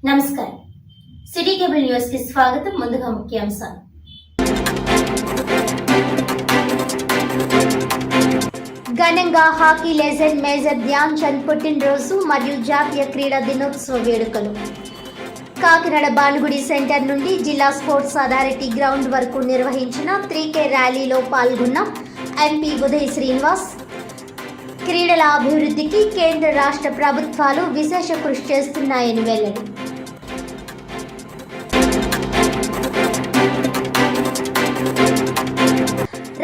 నమస్కారం. City cable news కి స్వాగతం. ముందుగా ముఖ్యాంశాలు. ఘనంగా hockey legend major Dhyan Chand పుట్టినరోజు మరియు జాతీయ క్రీడా దినోత్సవ వేడుకలు. కాకినాడ బాలుగుడి సెంటర్ నుండి జిల్లా స్పోర్ట్స్ అథారిటీ గ్రౌండ్ వరకు నిర్వహించిన 3K ర్యాలీలో పాల్గొన్న ఎంపీ ఉదయ్ శ్రీనివాస్, క్రీడల అభివృద్ధికి కేంద్ర రాష్ట్ర ప్రభుత్వాలు విశేష కృషి చేస్తున్నాయని వెల్లడి.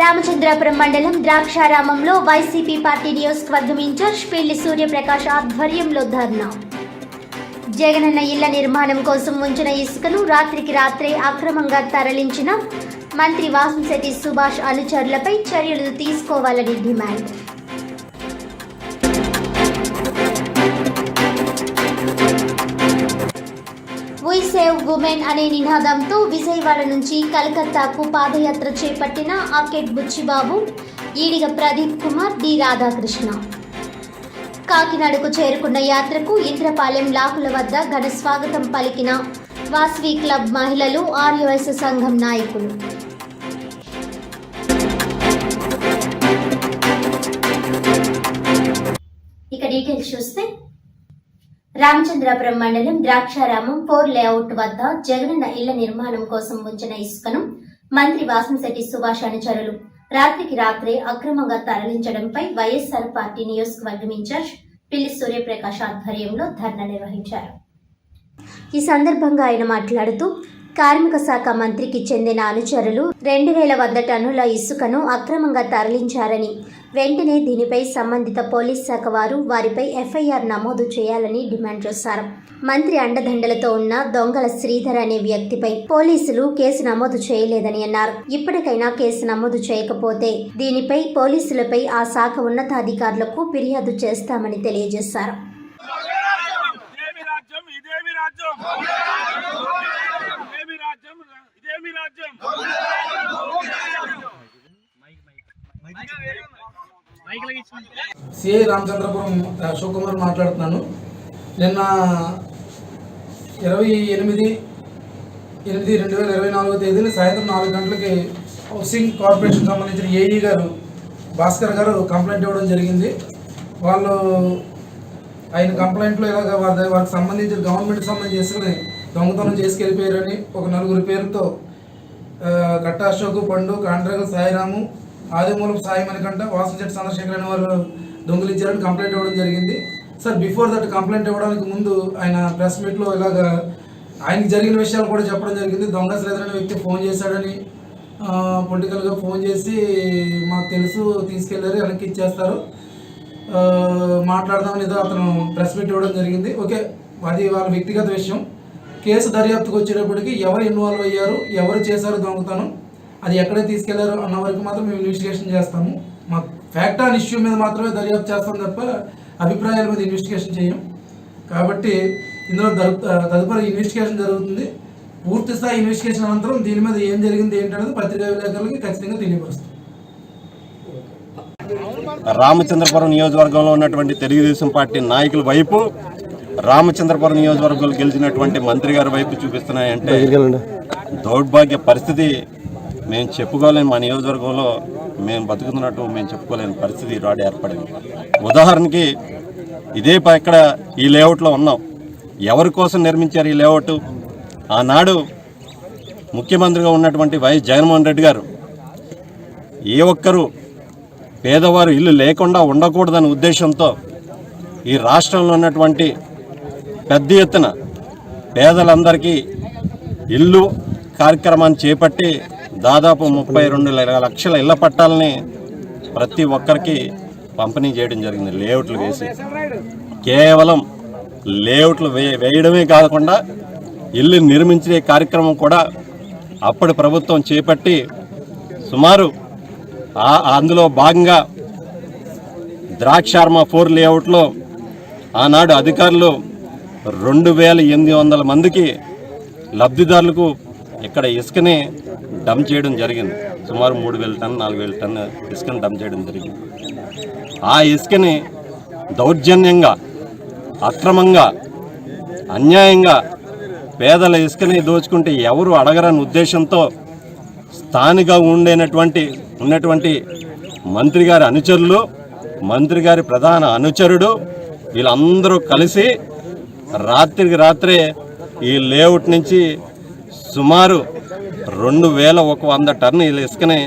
రామచంద్రాపురం మండలం ద్రాక్షారామంలో వైసీపీ పార్టీ నియోజకవర్గం ఇన్ఛార్జ్ పిల్లి సూర్యప్రకాష్ ఆధ్వర్యంలో ధర్నా. జగనన్న ఇళ్ల నిర్మాణం కోసం ఉంచిన ఇసుకను రాత్రికి రాత్రే అక్రమంగా తరలించిన మంత్రి వాసంశెట్టి సుభాష్ అనుచరులపై చర్యలు తీసుకోవాలని డిమాండ్. వి సేవ్ ఉమెన్ అనే నినాదంతో విజయవాడ నుంచి కలకత్తాకు పాదయాత్ర చేపట్టిన ఆకెట్ బుచ్చిబాబు, ఈడిగ ప్రదీప్ కుమార్, డి రాధాకృష్ణ. కాకినాడకు చేరుకున్న యాత్రకు ఇంద్రపాలెం లాకుల వద్ద ఘన స్వాగతం పలికిన వాసవి క్లబ్ మహిళలు, ఆర్యవైశ్య సంఘం నాయకులు. ఇక డీటెయిల్స్ చూస్తే, రామచంద్రాపురం మండలం ద్రాక్షారామం 4 లేఅవుట్ వద్ద జగనన్న ఇళ్ల నిర్మాణం కోసం ఉంచిన ఇసుకను మంత్రి వాసంశెట్టి సుభాష్ అనుచరులు రాత్రికి రాత్రే అక్రమంగా తరలించడంపై వైఎస్ఆర్ పార్టీ నియోజకవర్గం ఇన్ఛార్జ్ పిల్లి సూర్యప్రకాష్ ఆధ్వర్యంలో ధర్నా నిర్వహించారు. ఈ సందర్భంగా ఆయన మాట్లాడుతూ, కార్మిక శాఖ మంత్రికి చెందిన అనుచరులు 2100 టన్నుల ఇసుకను అక్రమంగా తరలించారని, వెంటనే దీనిపై సంబంధిత పోలీస్ శాఖ వారిపై ఎఫ్ఐఆర్ నమోదు చేయాలని డిమాండ్ చేశారు. మంత్రి అండదండలతో ఉన్న దొంగల శ్రీధర్ అనే వ్యక్తిపై పోలీసులు కేసు నమోదు చేయలేదని అన్నారు. ఇప్పటికైనా కేసు నమోదు చేయకపోతే దీనిపై పోలీసులపై ఆ శాఖ ఉన్నతాధికారులకు ఫిర్యాదు చేస్తామని తెలియజేశారు. సిఐ రామచంద్రపురం అశోక్ కుమార్ మాట్లాడుతున్నాను. నిన్న 28/8/2024 తేదీన సాయంత్రం 4 గంటలకి హౌసింగ్ కార్పొరేషన్ సంబంధించిన ఏఈ గారు భాస్కర్ గారు కంప్లైంట్ ఇవ్వడం జరిగింది. వాళ్ళు ఆయన కంప్లైంట్లో ఇలాగ వారికి సంబంధించిన గవర్నమెంట్కి సంబంధించి దొంగతనం చేసుకెళ్ళిపోయారని ఒక 4 పేరుతో కట్ట అశోక్, పండు, కాంట్రాక్టర్ సాయిరాము, ఆదిమూలం సాయి మణికంఠ, వాసంశెట్టి చంద్రశేఖర్ అనే వారు దొంగిలించారని కంప్లైంట్ ఇవ్వడం జరిగింది. సార్, బిఫోర్ దట్ కంప్లైంట్ ఇవ్వడానికి ముందు ఆయన ప్రెస్ మీట్లో ఇలాగ ఆయనకి జరిగిన విషయాలు కూడా చెప్పడం జరిగింది. దొంగ శ్రీధర్ అనే వ్యక్తి ఫోన్ చేశాడని, పొలిటికల్గా ఫోన్ చేసి మాకు తెలుసు తీసుకెళ్లారు, వెనక్కి ఇచ్చేస్తారు, మాట్లాడదామని ఏదో అతను ప్రెస్ మీట్ ఇవ్వడం జరిగింది. ఓకే, అది వాళ్ళ వ్యక్తిగత విషయం. కేసు దర్యాప్తుకు వచ్చేటప్పటికి ఎవరు ఇన్వాల్వ్ అయ్యారు, ఎవరు చేశారు దొంగతనం, అది ఎక్కడ తీసుకెళ్లారు అన్న వరకు మాత్రం మేము ఇన్వెస్టిగేషన్ చేస్తాము. మా ఫ్యాక్ట్ ఆన్ ఇష్యూ మీద మాత్రమే దర్యాప్తు చేస్తాం తప్ప అభిప్రాయాల మీద ఇన్వెస్టిగేషన్ చేయం. కాబట్టి ఇందులో తదుపరి ఇన్వెస్టిగేషన్ జరుగుతుంది. పూర్తి స్థాయి ఇన్వెస్టిగేషన్ అనంతరం దీని మీద ఏం జరిగింది ఏంటనేది పత్రికా విలేకరులకి ఖచ్చితంగా తెలియపరుస్తాం. రామచంద్రపురం నియోజకవర్గంలో ఉన్నటువంటి తెలుగుదేశం పార్టీ నాయకుల వైపు, రామచంద్రపురం నియోజకవర్గంలో గెలిచినటువంటి మంత్రి గారి వైపు చూపిస్తున్నాయంటే దౌర్భాగ్య పరిస్థితి. మేము చెప్పుకోలేము, మా నియోజకవర్గంలో మేము బతుకుతున్నట్టు మేము చెప్పుకోలేని పరిస్థితి ఈనాడు ఏర్పడింది. ఉదాహరణకి ఇదే ఇక్కడ ఈ లేఅవుట్లో ఉన్నాం. ఎవరి కోసం నిర్మించారు ఈ లేఅవుట్? ఆనాడు ముఖ్యమంత్రిగా ఉన్నటువంటి వైఎస్ జగన్మోహన్ రెడ్డి గారు ఏ ఒక్కరూ పేదవారు ఇల్లు లేకుండా ఉండకూడదనే ఉద్దేశంతో ఈ రాష్ట్రంలో ఉన్నటువంటి పెద్ద ఎత్తున పేదలందరికీ ఇల్లు కార్యక్రమాన్ని చేపట్టి దాదాపు 32 లక్షల ఇళ్ల పట్టాలని ప్రతి ఒక్కరికి పంపిణీ చేయడం జరిగింది. లేఅవుట్లు వేసి కేవలం లేఅవుట్లు వేయడమే కాకుండా ఇల్లు నిర్మించే కార్యక్రమం కూడా అప్పటి ప్రభుత్వం చేపట్టి సుమారు అందులో భాగంగా ద్రాక్షారామం 4 లేఅవుట్లో ఆనాడు అధికారులు 2800 మందికి లబ్ధిదారులకు ఇక్కడ ఇసుకని డంప్ చేయడం జరిగింది. సుమారు 3000 టన్ను 4000 టన్ను ఇసుకని డంప్ చేయడం జరిగింది. ఆ ఇసుకని దౌర్జన్యంగా, అక్రమంగా, అన్యాయంగా పేదల ఇసుకని దోచుకుంటే ఎవరు అడగరని ఉద్దేశంతో స్థానిక ఉన్నటువంటి మంత్రి గారి అనుచరులు, మంత్రి గారి ప్రధాన అనుచరుడు వీళ్ళందరూ కలిసి రాత్రికి రాత్రే ఈ లేఅవుట్ నుంచి సుమారు 2100 టన్నుల ఇసుకని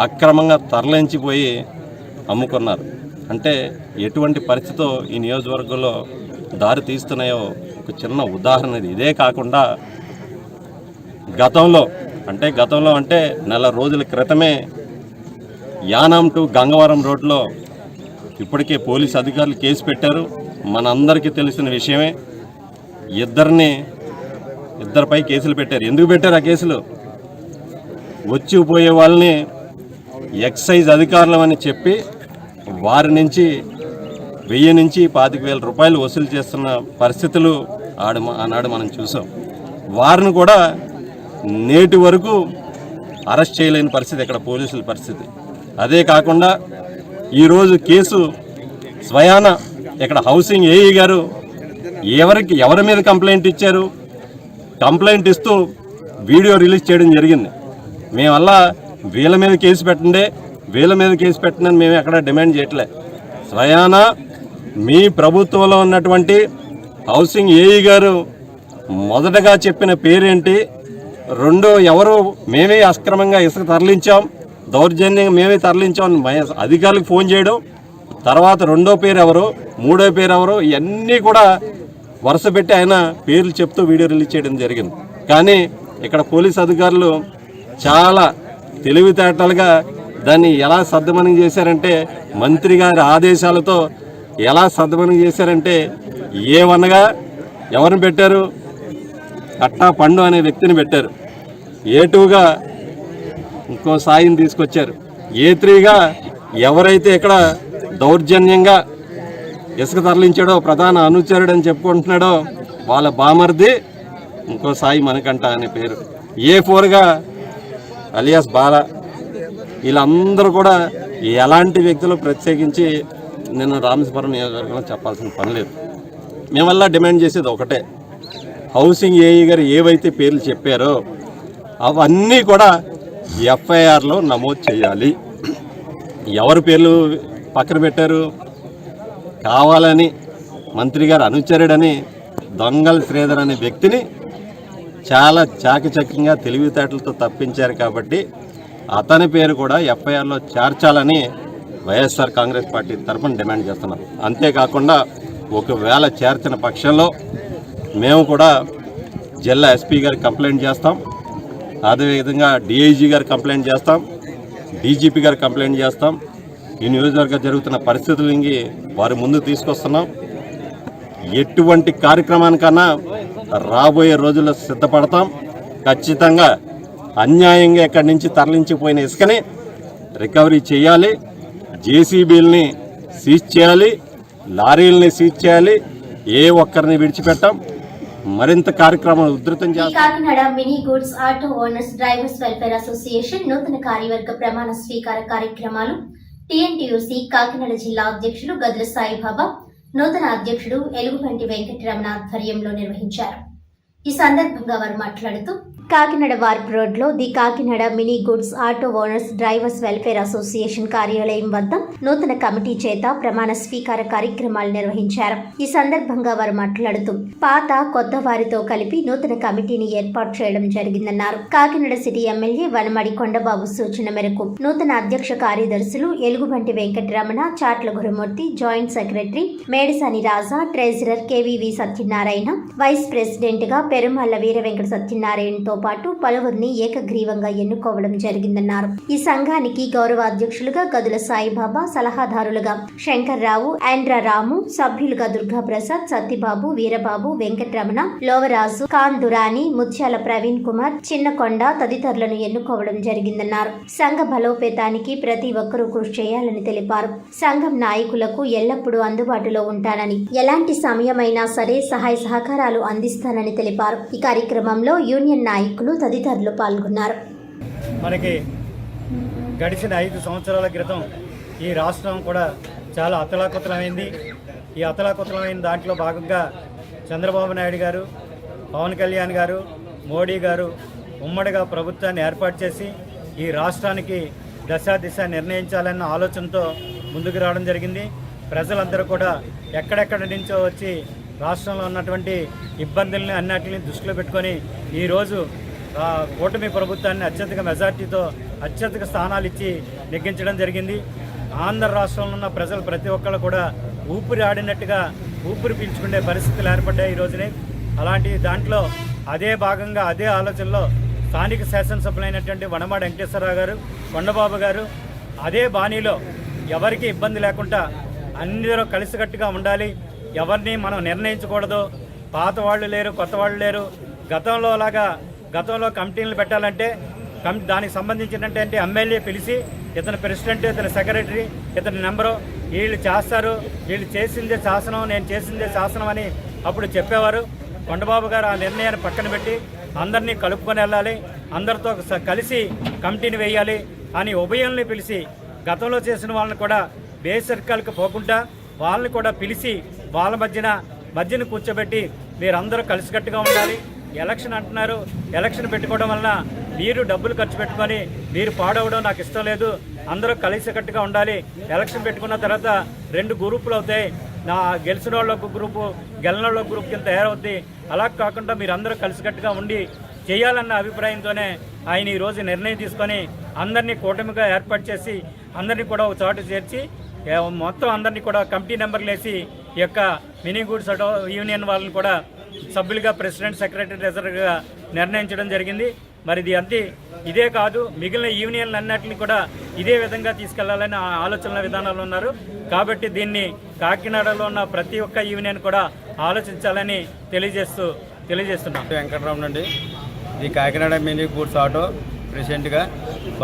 అక్రమంగా తరలించిపోయి అమ్ముకున్నారు. అంటే ఎటువంటి పరిస్థితితో ఈ నియోజకవర్గంలో దారి తీస్తున్నాయో ఒక చిన్న ఉదాహరణ ఇది. ఇదే కాకుండా గతంలో అంటే నెల రోజుల క్రితమే యానాం టు గంగవరం రోడ్లో ఇప్పటికే పోలీసు అధికారులు కేసు పెట్టారు. మనందరికీ తెలిసిన విషయమే. ఇద్దరిపై కేసులు పెట్టారు. ఎందుకు పెట్టారు ఆ కేసులు? వచ్చిపోయే వాళ్ళని ఎక్సైజ్ అధికారులు అని చెప్పి వారి నుంచి 1000 నుంచి 25,000 రూపాయలు వసూలు చేస్తున్న పరిస్థితులు ఆనాడు మనం చూసాం. వారిని కూడా నేటి వరకు అరెస్ట్ చేయలేని పరిస్థితి ఇక్కడ పోలీసుల పరిస్థితి. అదే కాకుండా ఈరోజు కేసు స్వయాన ఇక్కడ హౌసింగ్ ఏఈ గారు ఎవరి మీద కంప్లైంట్ ఇచ్చారు, కంప్లైంట్ ఇస్తూ వీడియో రిలీజ్ చేయడం జరిగింది. మేమల్లా వీళ్ళ మీద కేసు పెట్టండి అని మేము ఎక్కడ డిమాండ్ చేయట్లే. స్వయాన మీ ప్రభుత్వంలో ఉన్నటువంటి హౌసింగ్ ఏఈ గారు మొదటగా చెప్పిన పేరేంటి, రెండో ఎవరు మేమే అక్రమంగా ఇసుక తరలించాం, దౌర్జన్యంగా మేమే తరలించాం అధికారులకు ఫోన్ చేయడం, తర్వాత రెండో పేరు ఎవరు, మూడో పేరు ఎవరు, ఇవన్నీ కూడా వరుస పెట్టి ఆయన పేర్లు చెప్తూ వీడియో రిలీజ్ చేయడం జరిగింది. కానీ ఇక్కడ పోలీస్ అధికారులు చాలా తెలివితేటలుగా దాన్ని ఎలా సద్దుమణం చేశారంటే, మంత్రి గారి ఆదేశాలతో ఎలా సద్దుమణం చేశారంటే, ఏవనగా ఎవరిని పెట్టారు, కట్టా పండు అనే వ్యక్తిని పెట్టారు. ఏ2గా ఇంకో సాయిని తీసుకొచ్చారు. ఏ3గా ఎవరైతే ఇక్కడ దౌర్జన్యంగా ఇసుక తరలించాడో ప్రధాన అనుచరుడు అని చెప్పుకుంటున్నాడో వాళ్ళ బామర్ది ఇంకో సాయి మనకంట అనే పేరు. ఏ4గా అలియాస్ బాల. వీళ్ళందరూ కూడా ఎలాంటి వ్యక్తులు ప్రత్యేకించి నేను రామేశ్వరం నియోజకవర్గంలో చెప్పాల్సిన పని లేదు. మేమల్లా డిమాండ్ చేసేది ఒకటే, హౌసింగ్ ఏఈ గారు ఏవైతే పేర్లు చెప్పారో అవన్నీ కూడా ఎఫ్ఐఆర్లో నమోదు చేయాలి. ఎవరి పేర్లు పక్కన పెట్టారు, కావాలని మంత్రి గారు అనుచరుడని దొంగల శ్రీధర్ అనే వ్యక్తిని చాలా చాకచక్యంగా తెలివితేటలతో తప్పించారు. కాబట్టి అతని పేరు కూడా ఎఫ్ఐఆర్లో చేర్చాలని వైఎస్ఆర్ కాంగ్రెస్ పార్టీ తరఫున డిమాండ్ చేస్తున్నాం. అంతేకాకుండా ఒకవేళ చేర్చిన పక్షంలో మేము కూడా జిల్లా ఎస్పీ గారికి కంప్లైంట్ చేస్తాం, అదేవిధంగా డిఐజీ గారికి కంప్లైంట్ చేస్తాం, డీజీపీ గారికి కంప్లైంట్ చేస్తాం. ఈ నియోజకవర్గం జరుగుతున్న పరిస్థితులకి వారి ముందు తీసుకొస్తున్నాం. ఎటువంటి కార్యక్రమానికన్నా రాబోయే రోజుల్లో సిద్ధపడతాం. ఖచ్చితంగా అన్యాయంగా ఇక్కడి నుంచి తరలించిపోయిన ఇసుకని రికవరీ చేయాలి, జేసీబీలని సీజ్ చేయాలి, లారీలని సీజ్ చేయాలి, ఏ ఒక్కరిని విడిచిపెట్టాం. మరింత కార్యక్రమాలు ఉధృతం చేస్తాం. Kakinada mini goods auto owners drivers welfare association నూతన కార్యవర్గ ప్రమాణ స్వీకార కార్యక్రమాలు టీఎన్టీయూసీ కాకినాడ జిల్లా అధ్యక్షులు గదుల సాయిబాబా, నూతన అధ్యక్షుడు ఎలుగుబంటి వెంకటరమణ ఆధ్వర్యంలో నిర్వహించారు. ఈ సందర్భంగా వారు మాట్లాడుతూ కాకినాడ వార్ప్ రోడ్ లో the Kakinada mini goods auto owners drivers welfare association కార్యాలయం వద్ద నూతన కమిటీ చేత ప్రమాణ స్వీకార కార్యక్రమాలు నిర్వహించారు. ఈ సందర్భంగా వారు మాట్లాడుతూ పాత కొత్త వారితో కలిపి నూతన కమిటీని ఏర్పాటు చేయడం జరిగిందన్నారు. కాకినాడ సిటీ ఎమ్మెల్యే వనమడి కొండబాబు సూచన మేరకు నూతన అధ్యక్ష కార్యదర్శులు Elugubanti Venkataramana, Chatla Gurumurthy, joint secretary Medisani Raja, treasurer KVV Satyanarayana, vice president గా పెరుమల్ల వీర వెంకట సత్యనారాయణతో పాటు పలువురిని ఏకగ్రీవంగా ఎన్నుకోవడం జరిగిందన్నారు. ఈ సంఘానికి గౌరవ అధ్యక్షులుగా గదుల సాయిబాబా, సలహాదారులుగా శంకర్రావు, ఆండ్రా రాము, సభ్యులుగా దుర్గా ప్రసాద్, సత్యబాబు, వీరబాబు, వెంకటరమణ, లోవరాజు, ఖాన్ దురాని, ముత్యాల ప్రవీణ్ కుమార్, చిన్నకొండ తదితరులను ఎన్నుకోవడం జరిగిందన్నారు. సంఘ బలోపేతానికి ప్రతి ఒక్కరూ కృషి చేయాలని తెలిపారు. సంఘం నాయకులకు ఎల్లప్పుడూ అందుబాటులో ఉంటానని, ఎలాంటి సమయమైనా సరే సహాయ సహకారాలు అందిస్తానని తెలిపారు. ఈ కార్యక్రమంలో యూనియన్ నాయకులు తదితరులు పాల్గొన్నారు. మనకి గడిచిన 5 సంవత్సరాల క్రితం ఈ రాష్ట్రం కూడా చాలా అతలాకుతలమైంది. ఈ అతలాకుతలమైన దాంట్లో భాగంగా చంద్రబాబు నాయుడు గారు పవన్ కళ్యాణ్ గారు, మోడీ గారు ఉమ్మడిగా ప్రభుత్వాన్ని ఏర్పాటు చేసి ఈ రాష్ట్రానికి దిశ నిర్ణయించాలన్న ఆలోచనతో ముందుకు రావడం జరిగింది. ప్రజలందరూ కూడా ఎక్కడెక్కడి నుంచో వచ్చి రాష్ట్రంలో ఉన్నటువంటి ఇబ్బందుల్ని అన్నిటిని దృష్టిలో పెట్టుకొని ఈరోజు కూటమి ప్రభుత్వాన్ని అత్యధిక మెజార్టీతో అత్యధిక స్థానాలు ఇచ్చి నెగ్గించడం జరిగింది. ఆంధ్ర రాష్ట్రంలో ఉన్న ప్రజలు ప్రతి ఒక్కరు కూడా ఊపిరి ఆడినట్టుగా ఊపిరి పీల్చుకునే పరిస్థితులు ఏర్పడ్డాయి ఈ రోజునే. అలాంటి దాంట్లో అదే భాగంగా అదే ఆలోచనలో స్థానిక శాసనసభ్యులైనటువంటి వనమాడి వెంకటేశ్వరరావు గారు, కొండబాబు గారు అదే బాణీలో ఎవరికి ఇబ్బంది లేకుండా అందరూ కలిసికట్టుగా ఉండాలి, ఎవరిని మనం నిర్ణయించకూడదు, పాత వాళ్ళు లేరు కొత్త వాళ్ళు లేరు, గతంలో కమిటీలు పెట్టాలంటే దానికి సంబంధించినటువంటి ఎమ్మెల్యే పిలిచి ఇతను ప్రెసిడెంట్, ఇతను సెక్రటరీ, ఇతని నెంబరు, వీళ్ళు చేస్తారు, వీళ్ళు చేసిందే శాసనం, నేను చేసిందే శాసనం అని అప్పుడు చెప్పేవారు. కొండబాబు గారు ఆ నిర్ణయాన్ని పక్కన పెట్టి అందరినీ కలుపుకొని వెళ్ళాలి, అందరితో కలిసి కమిటీని వేయాలి అని ఉభయంని పిలిచి గతంలో చేసిన వాళ్ళని కూడా బేసరికలకు పోకుండా వాళ్ళని కూడా పిలిచి వాళ్ళ మధ్యన కూర్చోబెట్టి మీరందరూ కలిసికట్టుగా ఉండాలి. ఎలక్షన్ అంటున్నారు, ఎలక్షన్ పెట్టుకోవడం వలన మీరు డబ్బులు ఖర్చు పెట్టుకొని మీరు పాడవడం నాకు ఇష్టం లేదు, అందరూ కలిసికట్టుగా ఉండాలి. ఎలక్షన్ పెట్టుకున్న తర్వాత 2 గ్రూపులు అవుతాయి, నా గెలిచిన వాళ్ళ ఒక గ్రూపు, గెలిచిన వాళ్ళ గ్రూప్ కింద తయారవుద్ది. అలా కాకుండా మీరు అందరూ కలిసికట్టుగా ఉండి చేయాలన్న అభిప్రాయంతోనే ఆయన ఈరోజు నిర్ణయం తీసుకొని అందరినీ కూటమిగా ఏర్పాటు చేసి అందరినీ కూడా ఒక చోట చేర్చి మొత్తం అందరినీ కూడా కమిటీ నెంబర్లు వేసి ఈ యొక్క మినీ గూడ్స్ ఆటో యూనియన్ వాళ్ళని కూడా సభ్యులుగా ప్రెసిడెంట్, సెక్రటరీ, ట్రెజరర్గా నిర్ణయించడం జరిగింది. మరి ఇదే కాదు, మిగిలిన యూనియన్లు అన్నింటినీ కూడా ఇదే విధంగా తీసుకెళ్లాలని ఆలోచనల విధానాలు ఉన్నారు. కాబట్టి దీన్ని కాకినాడలో ఉన్న ప్రతి ఒక్క యూనియన్ కూడా ఆలోచించాలని తెలియజేస్తున్నాం. వెంకటరామన్ అండి. ఈ కాకినాడ మినీ గూడ్స్ ఆటో ప్రెసిడెంట్గా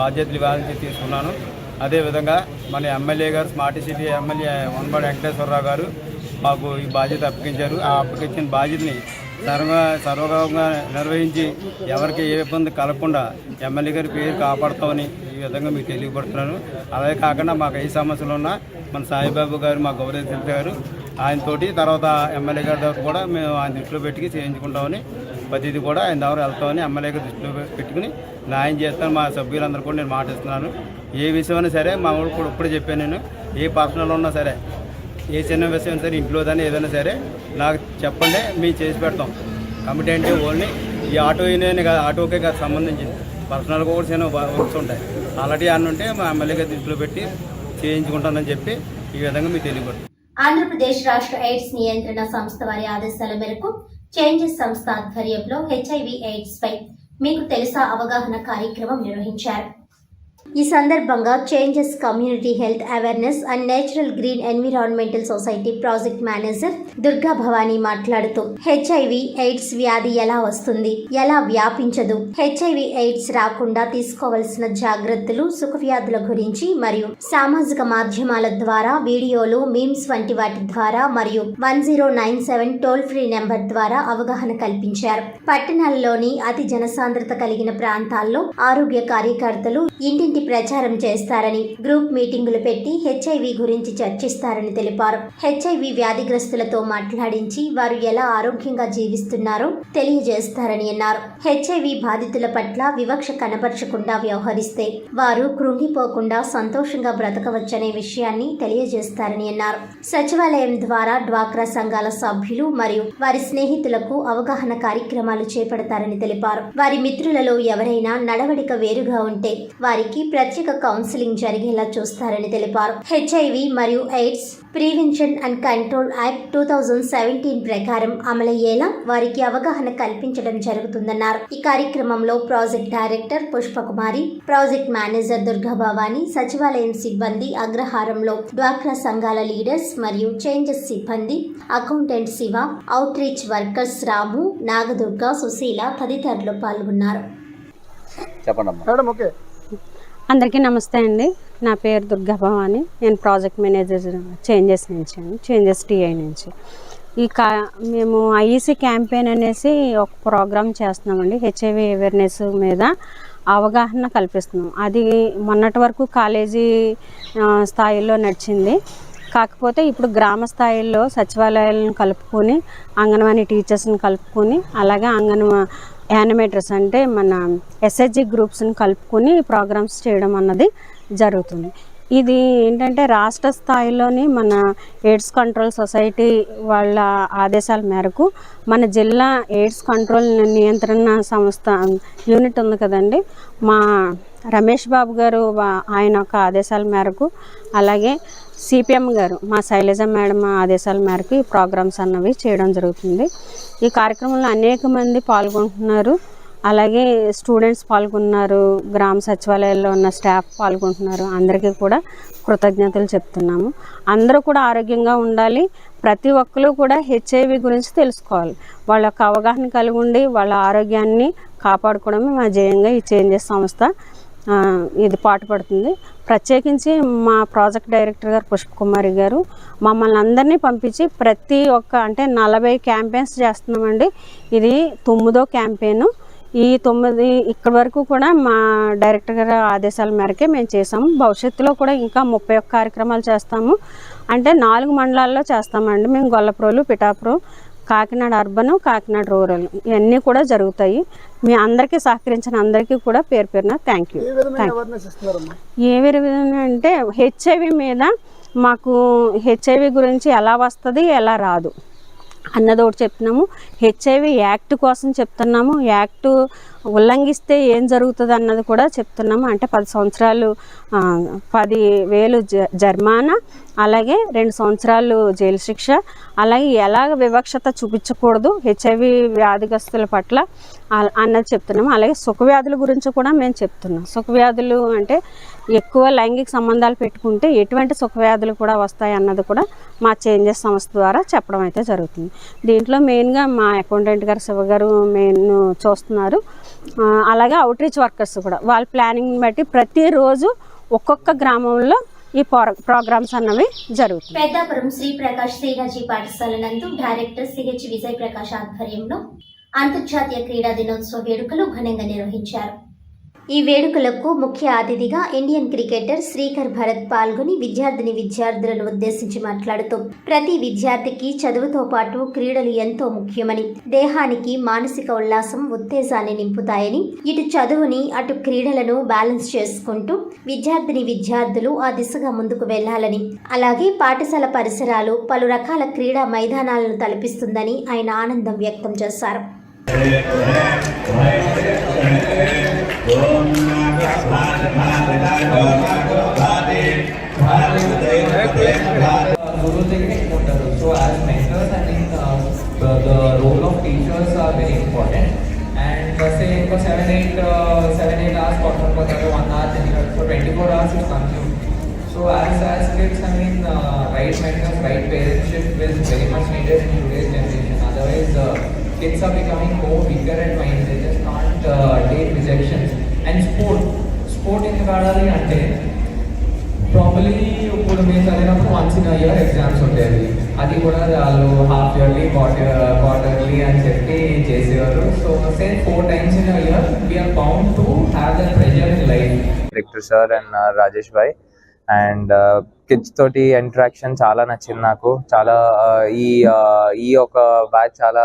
బాధ్యతలు ఇవ్వాలని తీసుకున్నాను. అదేవిధంగా మన ఎమ్మెల్యే గారు, smart city MLA Vanamadi Venkateswara Rao గారు మాకు ఈ బాధ్యత అప్పగించారు. ఆ అప్పగించిన బాధ్యతని సర్వగంగా నిర్వహించి ఎవరికి ఏ ఇబ్బంది కలగకుండా ఎమ్మెల్యే గారి పేరు కాపాడుతామని ఈ విధంగా మీకు తెలియపడుతున్నాను. అలాగే కాకుండా మాకు ఏ సమస్యలు ఉన్నా మన సాయిబాబు గారు, మా గౌరవ గారు ఆయనతోటి, తర్వాత ఎమ్మెల్యే గారి దగ్గర కూడా మేము ఆయన దృష్టిలో పెట్టి చేయించుకుంటామని, ప్రతిదీ కూడా ఆయన దగ్గర వెళ్తామని ఎమ్మెల్యే గారు దృష్టిలో పెట్టుకుని న్యాయం చేస్తాను. మా సభ్యులందరూ కూడా నేను మాటిస్తున్నాను. ఏ విషయమైనా సరే మా ఊళ్ళు కూడా ఇప్పుడే చెప్పాను, నేను ఏ పర్సనల్ ఉన్నా సరే, ఏ చిన్న విషయం సరే, ఇంట్లో కానీ ఏదైనా సరే నాకు చెప్పండి, మేము చేసి పెడతాం. కమిటీ అంటే ఓన్లీ ఈ ఆటో యూనియన్ కాదు, ఆటోకే కాదు సంబంధించింది, పర్సనల్గా కూడా చిన్న వర్క్స్ ఉంటాయి. అలాంటి అన్నీ ఉంటే మా ఎమ్మెల్యే గారి దృష్టిలో పెట్టి చేయించుకుంటానని చెప్పి ఈ విధంగా మీకు తెలియబడుతుంది. ఆంధ్రప్రదేశ్ రాష్ట్ర ఎయిడ్స్ నియంత్రణ సంస్థ వారి ఆదేశాల మేరకు చేంజెస్ సంస్థ ఆధ్వర్యంలో HIV ఎయిడ్స్ పై మీకు తెలుసా అవగాహన కార్యక్రమం నిర్వహించారు. ఈ సందర్భంగా changes community health awareness and natural green environmental society project manager Durga Bhavani మాట్లాడుతూ HIV ఎయిడ్స్ వ్యాధి ఎలా వస్తుంది, ఎలా వ్యాపించదు, HIV ఎయిడ్స్ రాకుండా తీసుకోవాల్సిన జాగ్రత్తలు, సుఖ వ్యాధుల గురించి మరియు సామాజిక మాధ్యమాల ద్వారా వీడియోలు, మీమ్స్ వంటి వాటి ద్వారా మరియు 1097 టోల్ ఫ్రీ నెంబర్ ద్వారా అవగాహన కల్పించారు. పట్టణాల్లోని అతి జనసాంద్రత కలిగిన ప్రాంతాల్లో ఆరోగ్య కార్యకర్తలు ఇంటింటి ప్రచారం చేస్తారని, గ్రూప్ మీటింగులు పెట్టి HIV గురించి చర్చిస్తారని తెలిపారు. HIV వ్యాధిగ్రస్తులతో మాట్లాడించి వారు ఎలా ఆరోగ్యంగా జీవిస్తున్నారో తెలియజేస్తారని అన్నారు. HIV బాధితుల పట్ల వివక్ష కనపరచకుండా వ్యవహరిస్తే వారు కృంగిపోకుండా సంతోషంగా బ్రతకవచ్చనే విషయాన్ని తెలియజేస్తారని అన్నారు. సచివాలయం ద్వారా డ్వాక్రా సంఘాల సభ్యులు మరియు వారి స్నేహితులకు అవగాహన కార్యక్రమాలు చేపడతారని తెలిపారు. వారి మిత్రులలో ఎవరైనా నడవడిక వేరుగా ఉంటే వారికి ప్రత్యేక కౌన్సిలింగ్ జరిగేలా చూస్తారని తెలిపారు. HIV మరియు AIDS prevention and control act 2017 ప్రకారం అమలయ్యేలా వారికి అవగాహన కల్పించడం జరుగుతుందన్నారు. ఈ కార్యక్రమంలో project director Pushpakumari, project manager Durga Bhavani, సచివాలయం సిబ్బంది, అగ్రహారంలో డ్వాక్రా సంఘాల లీడర్స్ మరియు చేంజెస్ సిబ్బంది, accountant Siva, outreach workers Ramu, Nagadurga, Sushila తదితరులు పాల్గొన్నారు. అందరికీ నమస్తే అండి. నా పేరు దుర్గా భవానీ. నేను ప్రాజెక్ట్ మేనేజర్ చేంజెస్ నుంచి అండి, చేంజెస్ TI నుంచి. మేము IEC క్యాంపెయిన్ అనేసి ఒక ప్రోగ్రామ్ చేస్తున్నామండి. HIV అవేర్నెస్ మీద అవగాహన కల్పిస్తున్నాం. అది మొన్నటి వరకు కాలేజీ స్థాయిలో నడిచింది. కాకపోతే ఇప్పుడు గ్రామ స్థాయిలో సచివాలయాలను కలుపుకొని అంగన్వాడీ టీచర్స్ని కలుపుకొని అలాగే యానిమేటర్స్ అంటే మన ఎస్హెచ్జి గ్రూప్స్ని కలుపుకొని ప్రోగ్రామ్స్ చేయడం అన్నది జరుగుతుంది. ఇది ఏంటంటే రాష్ట్ర స్థాయిలోని మన ఎయిడ్స్ కంట్రోల్ సొసైటీ వాళ్ళ ఆదేశాల మేరకు మన జిల్లా ఎయిడ్స్ కంట్రోల్ నియంత్రణ సంస్థ యూనిట్ ఉంది కదండి, మా రమేష్ బాబు గారు ఆయన యొక్క ఆదేశాల మేరకు అలాగే సిపిఎం గారు మా శైలజ మేడం ఆదేశాల మేరకు ఈ ప్రోగ్రామ్స్ అన్నవి చేయడం జరుగుతుంది. ఈ కార్యక్రమంలో అనేక మంది పాల్గొంటున్నారు, అలాగే స్టూడెంట్స్ పాల్గొన్నారు, గ్రామ సచివాలయాల్లో ఉన్న స్టాఫ్ పాల్గొంటున్నారు. అందరికీ కూడా కృతజ్ఞతలు చెప్తున్నాము. అందరూ కూడా ఆరోగ్యంగా ఉండాలి, ప్రతి ఒక్కరు కూడా హెచ్ఐవి గురించి తెలుసుకోవాలి, వాళ్ళ యొక్క అవగాహన కలిగి ఉండి వాళ్ళ ఆరోగ్యాన్ని కాపాడుకోవడమే మా ధ్యేయంగా ఈ చేంజెస్ సంస్థ ఇది పాటుపడుతుంది. ప్రత్యేకించి మా ప్రాజెక్ట్ డైరెక్టర్ గారు పుష్పకుమారి గారు మమ్మల్ని అందరినీ పంపించి ప్రతి ఒక్క అంటే 40 క్యాంపెయిన్స్ చేస్తున్నామండి. ఇది 9వ క్యాంపెయిన్. ఈ 9 ఇక్కడి వరకు కూడా మా డైరెక్టర్ గారి ఆదేశాల మేరకే మేము చేసాము. భవిష్యత్తులో కూడా ఇంకా 31 కార్యక్రమాలు చేస్తాము. అంటే 4 మండలాల్లో చేస్తామండి మేము. గొల్లప్రోలు, పిఠాపురం, కాకినాడ అర్బన్, కాకినాడ రూరల్ ఇవన్నీ కూడా జరుగుతాయి. మీ అందరికీ సహకరించిన అందరికీ కూడా పేరు పేరున థ్యాంక్ యూ. ఏ విధంగా అంటే హెచ్ఐవి మీద మాకు హెచ్ఐవి గురించి ఎలా వస్తుంది ఎలా రాదు అన్నది ఒకటి చెప్తున్నాము. హెచ్ఐవి యాక్ట్ కోసం చెప్తున్నాము. యాక్ట్ ఉల్లంఘిస్తే ఏం జరుగుతుంది అన్నది కూడా చెప్తున్నాము. అంటే 10 సంవత్సరాలు 10,000 జరిమానా, అలాగే 2 సంవత్సరాలు జైలు శిక్ష, అలాగే ఎలాగ వివక్షత చూపించకూడదు హెచ్ఐవి వ్యాధిగ్రస్తుల పట్ల అన్నది చెప్తున్నాము. అలాగే సుఖవ్యాధుల గురించి కూడా మేము చెప్తున్నాం. సుఖవ్యాధులు అంటే ఎక్కువ లైంగిక సంబంధాలు పెట్టుకుంటే ఎటువంటి సుఖవ్యాధులు కూడా వస్తాయి అన్నది కూడా మా చేంజెస్ సంస్థ ద్వారా చెప్పడం అయితే జరుగుతుంది. దీంట్లో మెయిన్గా మా అకౌంటెంట్ గారు శివ గారు మెయిన్ చూస్తున్నారు. అలాగే అవుట్రీచ్ వర్కర్స్ కూడా వాళ్ళ ప్లానింగ్ని బట్టి ప్రతిరోజు ఒక్కొక్క గ్రామంలో ఈ ప్రోగ్రామ్స్ అన్నవి జరుగుతాయి. పెద్దాపురం శ్రీ ప్రకాష్ శ్రీరాజీ పాఠశాల నందు డైరెక్టర్ సిహెచ్ విజయ్ ప్రకాష్ ఆధ్వర్యంలో అంతర్జాతీయ క్రీడా దినోత్సవ వేడుకలు ఘనంగా నిర్వహించారు. ఈ వేడుకలకు ముఖ్య అతిథిగా ఇండియన్ క్రికెటర్ శ్రీకర్ భరత్ పాల్గొని విద్యార్థులను ఉద్దేశించి మాట్లాడుతూ ప్రతి విద్యార్థికి చదువుతో పాటు క్రీడలు ఎంతో ముఖ్యమని, దేహానికి మానసిక ఉల్లాసం ఉత్తేజాన్ని నింపుతాయని, ఇటు చదువుని అటు క్రీడలను బ్యాలెన్స్ చేసుకుంటూ విద్యార్థులు ఆ దిశగా ముందుకు వెళ్లాలని, అలాగే పాఠశాల పరిసరాలు పలు రకాల క్రీడా మైదానాలను తలపిస్తుందని ఆయన ఆనందం వ్యక్తం చేశారు. So as mentors, I think the role of teachers are very important. And say for 7-8 hours, for 1 hour, for 24 hours is consumed. So as kids, I mean, right mentors, right parentship is very much needed in today's generation. Otherwise, kids are becoming more weaker at mind. They just can't take rejections. And sport in Kadali ante probably ఇప్పుడు మేము చదివినప్పుడు once in a year exams ఉండేవి. అది కూడా వాళ్ళు half yearly quarterly అని చెప్పి చేసేవారు. So say 4 times in a year we are bound to have that pressure in life. Director sir and Rajesh bhai and kids తోటి ఇంటరాక్షన్ చాలా నచ్చింది నాకు. చాలా ఈ ఒక బ్యాచ్ చాలా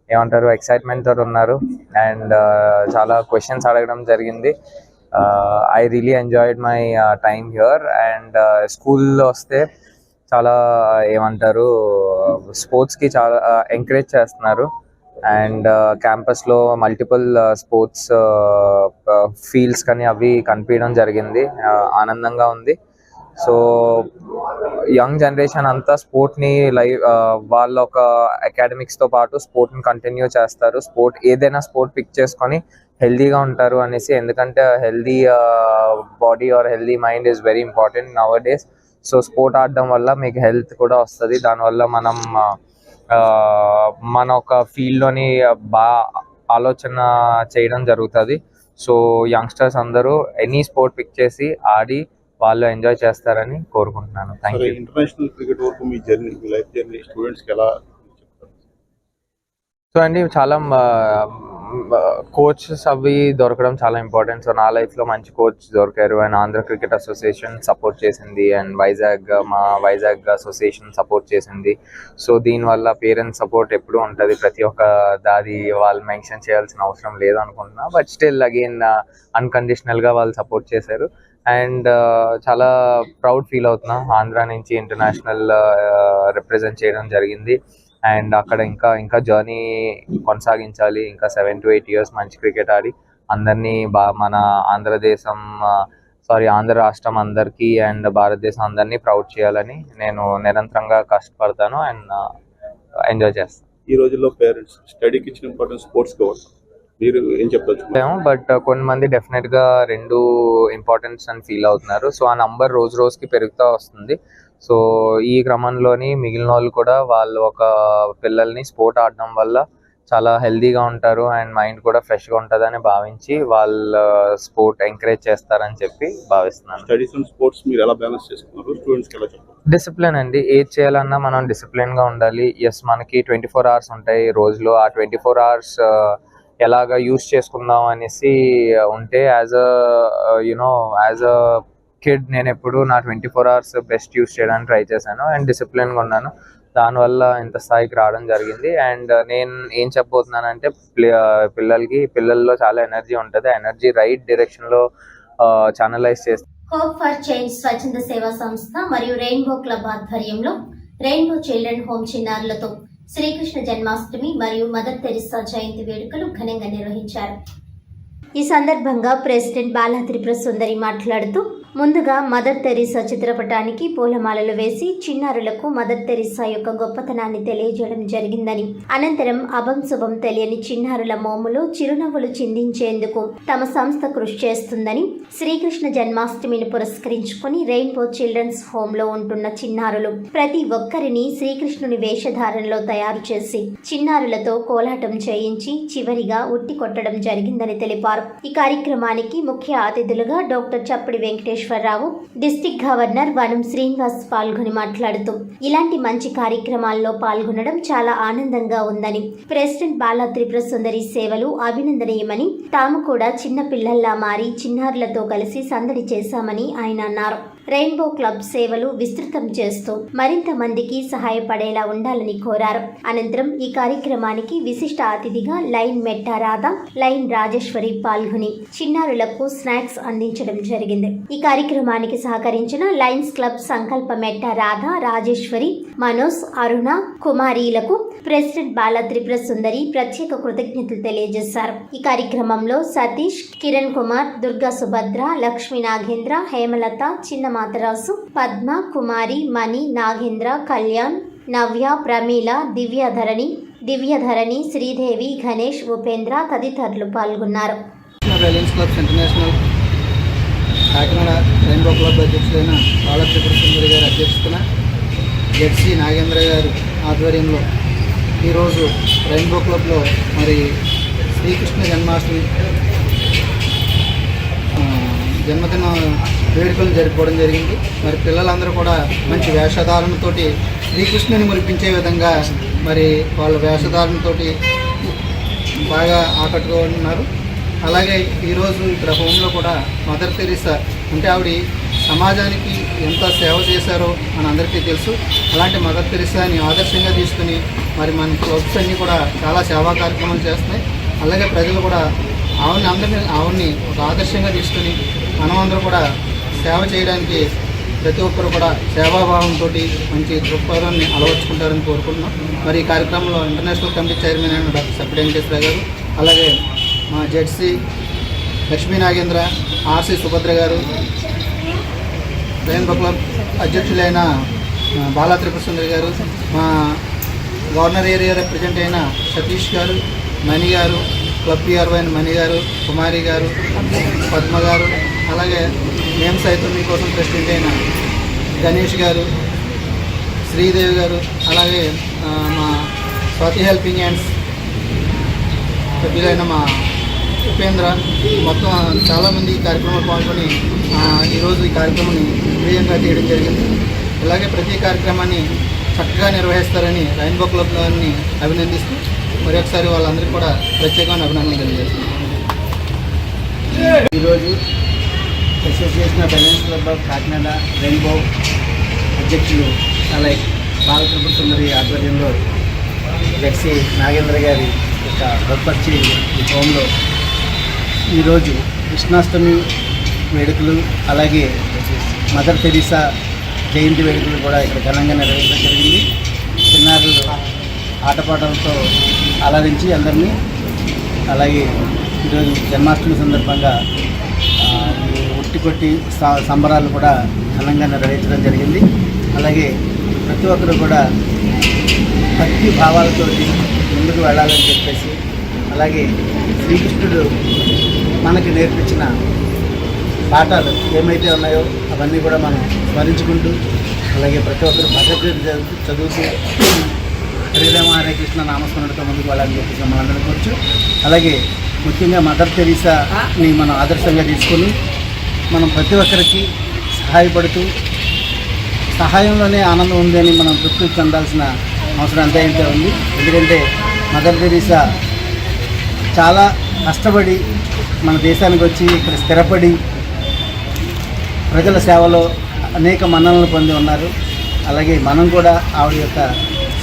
ఏమంటారు ఎక్సైట్మెంట్ తో ఉన్నారు అండ్ చాలా క్వశ్చన్స్ అడగడం జరిగింది. I really enjoyed my time here and స్కూల్లో వస్తే చాలా ఏమంటారు స్పోర్ట్స్కి చాలా ఎంకరేజ్ చేస్తున్నారు అండ్ క్యాంపస్లో మల్టిపుల్ స్పోర్ట్స్ ఫీల్డ్స్ కానీ అవి కనిపించడం జరిగింది. ఆనందంగా ఉంది. సో యంగ్ జనరేషన్ అంతా స్పోర్ట్ని వాళ్ళ ఒక అకాడమిక్స్తో పాటు స్పోర్ట్ని కంటిన్యూ చేస్తారు. ఏదైనా స్పోర్ట్ పిక్ చేసుకొని హెల్దీగా ఉంటారు అనేసి. ఎందుకంటే healthy body or healthy mind is very important nowadays. So sport ఆడడం వల్ల మీకు హెల్త్ కూడా వస్తుంది. దానివల్ల మన ఒక ఫీల్డ్లోని బాగా ఆలోచన చేయడం జరుగుతుంది. సో యంగ్స్టర్స్ అందరూ ఎనీ స్పోర్ట్ పిక్ చేసి ఆడి వాళ్ళు ఎంజాయ్ చేస్తారని కోరుకుంటున్నాను. Thank you. ఇంటర్నేషనల్ క్రికెట్ వరకు మీ జర్నీ, మీ లైఫ్ జర్నీ స్టూడెంట్స్కి ఎలా? సో అండి చాలా కోచెస్ అవి దొరకడం చాలా ఇంపార్టెంట్. సో నా లైఫ్లో మంచి కోచ్ దొరికారు and Andhra cricket association support చేసింది అండ్ వైజాగ్ అసోసియేషన్ సపోర్ట్ చేసింది. సో దీనివల్ల పేరెంట్స్ సపోర్ట్ ఎప్పుడూ ఉంటుంది. ప్రతి ఒక్క దాది వాళ్ళు మెన్షన్ చేయాల్సిన అవసరం లేదనుకుంటున్నా. బట్ స్టిల్ అగైన్ అన్కండిషనల్గా వాళ్ళు సపోర్ట్ చేశారు అండ్ చాలా ప్రౌడ్ ఫీల్ అవుతున్నా. ఆంధ్ర నుంచి ఇంటర్నేషనల్ రిప్రజెంట్ చేయడం జరిగింది అండ్ అక్కడ ఇంకా జర్నీ కొనసాగించాలి. ఇంకా 7 to 8 years మంచి క్రికెట్ ఆడి అందరినీ మన ఆంధ్ర రాష్ట్రం అందరికీ అండ్ భారతదేశం అందరినీ ప్రౌడ్ చేయాలని నేను నిరంతరంగా కష్టపడతాను అండ్ ఎంజాయ్ చేస్తాను. ఈ రోజుల్లో పేరెంట్స్ స్టడీకి ఇచ్చిన ఇంపార్టెన్స్ స్పోర్ట్స్ కావచ్చు, మీరు ఏం చెప్తారు? బట్ కొంతమంది డెఫినెట్ గా 2 ఇంపార్టెన్స్ అని ఫీల్ అవుతున్నారు. సో ఆ నంబర్ రోజుకి పెరుగుతూ వస్తుంది. సో ఈ క్రమంలోని మిగిలిన వాళ్ళు కూడా వాళ్ళు ఒక పిల్లల్ని స్పోర్ట్ ఆడడం వల్ల చాలా హెల్దీగా ఉంటారు అండ్ మైండ్ కూడా ఫ్రెష్గా ఉంటుందని భావించి వాళ్ళ స్పోర్ట్ ఎంకరేజ్ చేస్తారని చెప్పి భావిస్తున్నాను. స్టడీస్ అండ్ స్పోర్ట్స్ మీరు ఎలా బ్యాలెన్స్ చేసుకున్నారు? స్టూడెంట్స్కి ఎలా చెప్పారు? డిసిప్లిన్ అండి. ఏది చేయాలన్నా మనం డిసిప్లిన్గా ఉండాలి. ఎస్, మనకి 24 hours ఉంటాయి రోజులో. ఆ 24 hours ఎలాగా యూస్ చేసుకుందాం అనేసి ఉంటే యాజ్ అ కిడ్ నేను ఎప్పుడు నా 24 hours బెస్ట్ యూస్ చేయడానికి ట్రై చేశాను అండ్ డిసిప్లిన్గా ఉన్నాను. దానివల్ల ఇంత స్థాయికి రావడం జరిగింది. అండ్ నేను ఏం చెప్పబోతున్నానంటే పిల్లల్లో చాలా ఎనర్జీ ఉంటుంది. ఎనర్జీ రైట్ డైరెక్షన్లో ఛానలైజ్ చేస్తే హోప్ ఫర్ చేంజ్ స్వచ్ఛంద సేవా సంస్థ మరియు రెయిన్బో క్లబ్ ఆధ్వర్యంలో రెయిన్బో చిల్డ్రన్ హోమ్ చిన్నారులతో శ్రీకృష్ణ జన్మాష్టమి మరియు మదర్ తెరిసా జయంతి వేడుకలు ఘనంగా నిర్వహించారు. ఈ సందర్భంగా ప్రెసిడెంట్ బాలా త్రిపుర సుందరి మాట్లాడుతూ ముందుగా మదర్ తెరిసా చిత్రపటానికి పూలమాలలు వేసి చిన్నారులకు మదర్ తెరిసా యొక్క గొప్పతనాన్ని తెలియజేయడం జరిగిందని, అనంతరం అభం శుభం తెలియని చిన్నారుల మోములో చిరునవ్వులు చిందించేందుకు తమ సంస్థ కృషి చేస్తుందని, శ్రీకృష్ణ జన్మాష్టమిని పురస్కరించుకుని రెయిన్బో చిల్డ్రన్స్ హోమ్ లో ఉంటున్న చిన్నారులు ప్రతి ఒక్కరిని శ్రీకృష్ణుని వేషధారణలో తయారు చేసి చిన్నారులతో కోలాటం చేయించి చివరిగా ఉట్టి కొట్టడం జరిగిందని తెలిపారు. ఈ కార్యక్రమానికి ముఖ్య అతిథులుగా డాక్టర్ చప్పడి వెంకటేశ్వరరావు, డిస్ట్రిక్ట్ గవర్నర్ వనం శ్రీనివాస్ పాల్గొని మాట్లాడుతూ ఇలాంటి మంచి కార్యక్రమాల్లో పాల్గొనడం చాలా ఆనందంగా ఉందని, ప్రెసిడెంట్ బాలా త్రిపుర సుందరి సేవలు అభినందనీయమని, తాము కూడా చిన్న పిల్లల్లా మారి చిన్నారులతో కలిసి సందడి చేశామని ఆయన అన్నారు. రెయిన్బో క్లబ్ సేవలు విస్తృతం చేస్తూ మరింత మందికి సహాయపడేలా ఉండాలని కోరారు. అనంతరం ఈ కార్యక్రమానికి విశిష్ట అతిథిగా లైన్ మెట్టా రాధ, లైన్ రాజేశ్వరి పాల్గొని చిన్నారులకు స్నాక్స్ అందించడం జరిగింది. ఈ కార్యక్రమానికి సహకరించిన లయన్స్ క్లబ్ సంకల్ప మెట్టా రాధ, రాజేశ్వరి, మనోజ్, అరుణ, కుమారీలకు ప్రెసిడెంట్ బాలా త్రిపుర సుందరి ప్రత్యేక కృతజ్ఞతలు తెలియజేశారు. ఈ కార్యక్రమంలో సతీష్, కిరణ్ కుమార్, దుర్గా సుభద్ర, లక్ష్మీ నాగేంద్ర, హేమలత, చిన్న మాతరాసు, పద్మ, కుమారి, మణి, నాగేంద్ర, కళ్యాణ్, నవ్య, ప్రమీల, దివ్యధరణి, శ్రీదేవి, గణేష్, ఉపేంద్ర తదితరులు పాల్గొన్నారు. Lions clubs international Kakinada rainbow club అధ్యక్షులైన బాలా త్రిపుర సుందరి గారి అధ్యక్షతన జెడ్సీ నాగేంద్ర గారి ఆధ్వర్యంలో ఈరోజు రెయిన్బో క్లబ్లో మరి శ్రీకృష్ణ జన్మాష్టమి జన్మదిన వేడుకలు జరుపుకోవడం జరిగింది. మరి పిల్లలందరూ కూడా మంచి వేషధారణతోటి శ్రీకృష్ణుని మురిపించే విధంగా మరి వాళ్ళ వేషధారణతోటి బాగా ఆకట్టుకున్నారు. అలాగే ఈరోజు ఇక్కడ హోమ్లో కూడా మదర్ తెరిసా అంటే ఆవిడ సమాజానికి ఎంత సేవ చేశారో మనందరికీ తెలుసు. అలాంటి మదర్ తెరిసాని ఆదర్శంగా తీసుకుని మరి మన క్లబ్స్ అన్నీ కూడా చాలా సేవా కార్యక్రమాలు చేస్తున్నాయి. అలాగే ప్రజలు కూడా ఆవిడ్ని ఒక ఆదర్శంగా తీసుకుని మనమందరూ కూడా సేవ చేయడానికి ప్రతి ఒక్కరు కూడా సేవాభావంతో మంచి దృక్పథాన్ని అలవర్చుకుంటారని కోరుకుంటున్నాం. మరి ఈ కార్యక్రమంలో ఇంటర్నేషనల్ కమిటీ చైర్మన్ అయిన డాక్టర్ చప్పడి వెంకటేశ్వర గారు, అలాగే మా జెడ్సీ లక్ష్మీ నాగేంద్ర, ఆర్సీ సుభద్ర గారు, రెయిన్బో క్లబ్ అధ్యక్షులైన బాలా త్రిపుర సుందరి గారు, మా గవర్నర్ ఏరియా రిప్రజెంట్ అయిన సతీష్ గారు, మణి గారు, క్లబ్ పిఆర్ఓ అయిన మణి గారు, కుమారి గారు, పద్మ గారు, అలాగే మేము సైతం మీకోసం ప్రెసిడెంట్ అయిన గణేష్ గారు, శ్రీదేవి గారు, అలాగే మా స్వాతి హెల్పింగ్ హ్యాండ్స్ సభ్యులైన మా ఉపేంద్ర, మొత్తం చాలామంది ఈ కార్యక్రమంలో పాల్గొని ఈరోజు ఈ కార్యక్రమాన్ని విజయంగా చేయడం జరిగింది. ఇలాగే ప్రతి కార్యక్రమాన్ని చక్కగా నిర్వహిస్తారని రెయిన్బో క్లబ్ని అభినందిస్తూ మరొకసారి వాళ్ళందరికీ కూడా ప్రత్యేకమైన అభినందనలు తెలియజేస్తున్నాను. ఈరోజు association of Lions club of Kakinada rainbow అధ్యక్షులు అలాగే బాలకృష్ణ సుందరి ఆధ్వర్యంలో జెర్సీ నాగేంద్ర గారి యొక్క బొప్పర్చి హోంలో ఈరోజు కృష్ణాష్టమి వేడుకలు అలాగే మదర్ తెరీసా జయంతి వేడుకలు కూడా ఇక్కడ ఘనంగా నిర్వహించడం జరిగింది. చిన్నారులు ఆటపాటలతో అలరించి అందరినీ, అలాగే ఈరోజు జన్మాష్టమి సందర్భంగా ఉట్టికొట్టి సంబరాలు కూడా ఘనంగా నిర్వహించడం జరిగింది. అలాగే ప్రతి ఒక్కరు కూడా భక్తి భావాలతో ముందుకు వెళ్ళాలని చెప్పేసి, అలాగే శ్రీకృష్ణుడు మనకి నేర్పించిన పాఠాలు ఏమైతే ఉన్నాయో అవన్నీ కూడా మనం స్మరించుకుంటూ, అలాగే ప్రతి ఒక్కరు భగవద్గీత చదువుతూ హరిరామ హరే కృష్ణ నామస్మరణతో ముందుకు వెళ్ళాలని చెప్పేసి మనందరం కోరుచు, అలాగే ముఖ్యంగా మదర్ తెరీసాని మనం ఆదర్శంగా తీసుకొని మనం ప్రతి ఒక్కరికి సహాయపడుతూ, సహాయంలోనే ఆనందం ఉంది అని మనం తృప్తి చెందాల్సిన అవసరం అంతా అయితే ఉంది. ఎందుకంటే మదర్ తెరీసా చాలా కష్టపడి మన దేశానికి వచ్చి ఇక్కడ స్థిరపడి ప్రజల సేవలో అనేక మన్ననలు పొంది ఉన్నారు. అలాగే మనం కూడా ఆవిడ యొక్క